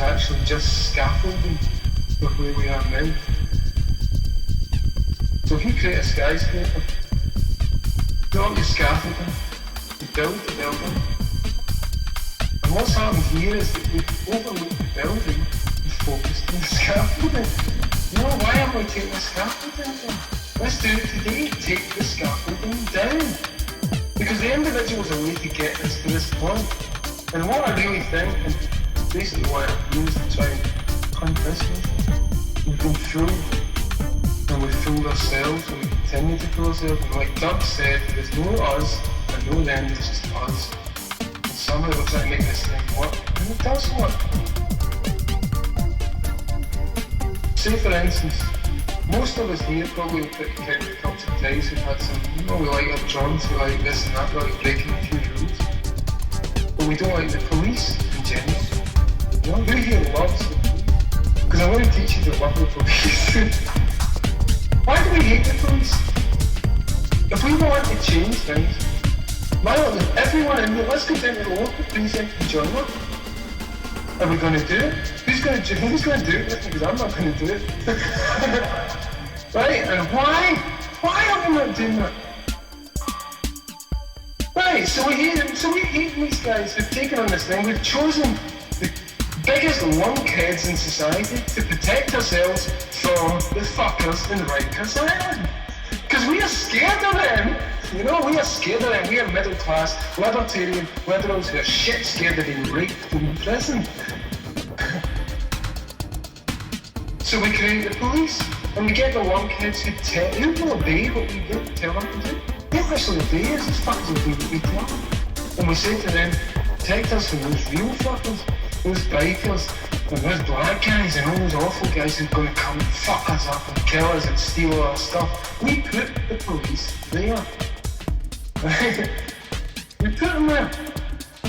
actually just scaffolding for where we are now. So if you create a skyscraper, put up your scaffolding, you build the building, and what's happened here is that we've overlooked the building and focused on the scaffolding. No, why am I taking the scaffolding down? Let's do it today, take the scaffolding down. Because the individuals are way to get us to this point. And what I really think, and basically what I've used to try and hunt this with, we've been fooled. And we've fooled ourselves, and we continue to fool ourselves. And like Doug said, there's no us, and no them, there's just us. And somehow we're trying to make this thing work, and it does work. Say for instance, most of us here probably are pretty counterculture guys who've had some, we like our drums, we like this and that, we like breaking a few rules. But we don't like the police in general. Who here loves the police? Because I want to teach you to love the police. Why do we hate the police? If we want to change things, why don't everyone in there, let's go down to the local precinct and join them. Are we going to do it? Who's going to do it with me? Because I'm not going to do it. Right, and why? Why are we not doing that? Right, so we hate these guys who've taken on this thing. We've chosen the biggest lunkheads in society to protect ourselves from the fuckers in Rikers Island. Because we are scared of them. We are scared of them. We are middle class, libertarian liberals who are shit scared of being raped in prison. So we create the police, and we get the lunkheads who will obey what we tell them to do. They don't actually obey us, these fuckers will do what we tell them. And we say to them, protect us from those real fuckers, those bikers, and those black guys, and all those awful guys who are going to come and fuck us up and kill us and steal our stuff. We put the police there. Right? We put them there.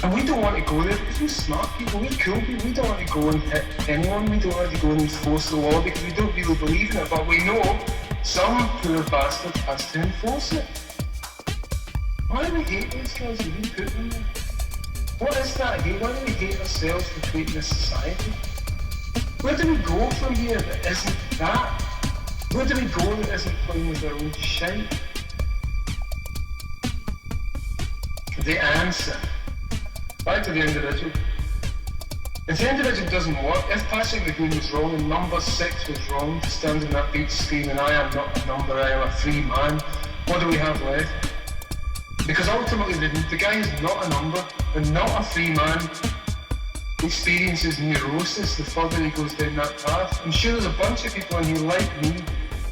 And we don't want to go there because we're smart people, we're cool people, we don't want to go and hit anyone, we don't want to go and enforce the law because we don't really believe in it, but we know some poor bastard has to enforce it. Why do we hate these guys and we put them there? What is that hate? Why do we hate ourselves for creating this society? Where do we go from here that isn't that? Where do we go that isn't playing with our own shite? The answer. Back to the individual. If the individual doesn't work, if Patrick Lagoon was wrong and number 6 was wrong, to stand on that beach screaming, I am not a number, I am a free man, what do we have left? Because ultimately the guy is not a number and not a free man experiences neurosis the further he goes down that path. I'm sure there's a bunch of people in here like me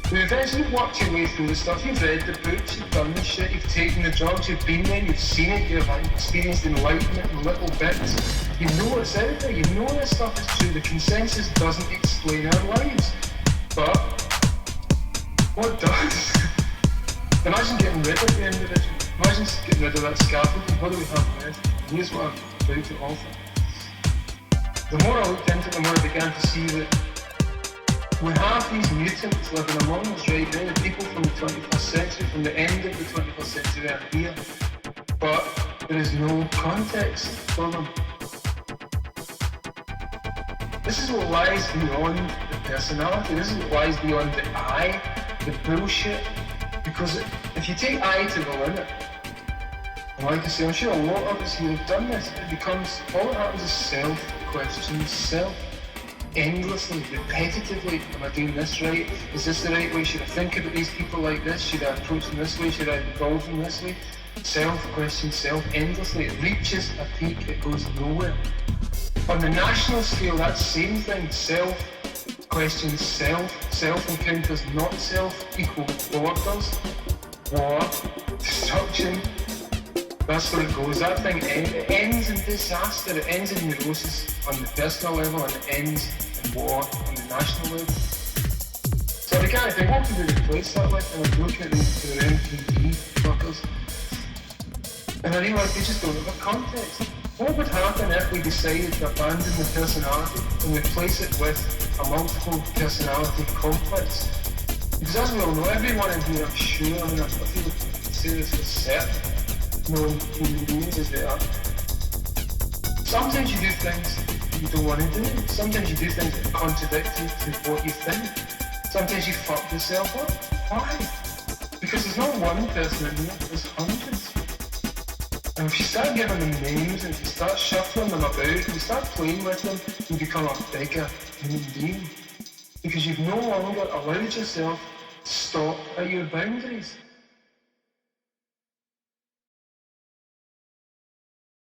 who eventually worked your way through the stuff. You've read the books, you've done the shit, you've taken the drugs, you've been there, you've seen it, you've experienced enlightenment in little bits. You know what's out there, you know this stuff is true. The consensus doesn't explain our lives. But what does? Imagine getting rid of the individual. Imagine getting rid of that scaffolding. What do we have left? Here's what I'm about to offer. The more I looked into it, the more I began to see that we have these mutants living among us right now, the people from the 21st century, from the end of the 21st century are here, but there is no context for them. This is what lies beyond the personality, this is what lies beyond the I, the bullshit, because if you take I to the limit, and like I say, I'm sure a lot of us here have done this, it becomes, all that happens is self-questions, self endlessly, repetitively, am I doing this right? Is this the right way? Should I think about these people like this? Should I approach them this way? Should I involve them this way? Self-question, self-endlessly. It reaches a peak, it goes nowhere. On the national scale, that same thing, self-question, self-encounters, not self, equal borders, war, destruction. That's where it goes. That thing ends in disaster, it ends in neurosis on the personal level, and it ends in war on the national level. So I began to think, what can we replace that with? And I was looking at the MPD fuckers, and I realised they just don't have a context. What would happen if we decided to abandon the personality and replace it with a multiple personality complex? Because as we all know, everyone in here, I'm sure, I feel to say this with certain, knowing human beings as they are. Sometimes you do things you don't want to do. Sometimes you do things that contradict you to what you think. Sometimes you fuck yourself up. Why? Because there's not one person in here, there's hundreds. And if you start giving them names, and if you start shuffling them about, and you start playing with them, you become a bigger human being. Because you've no longer allowed yourself to stop at your boundaries.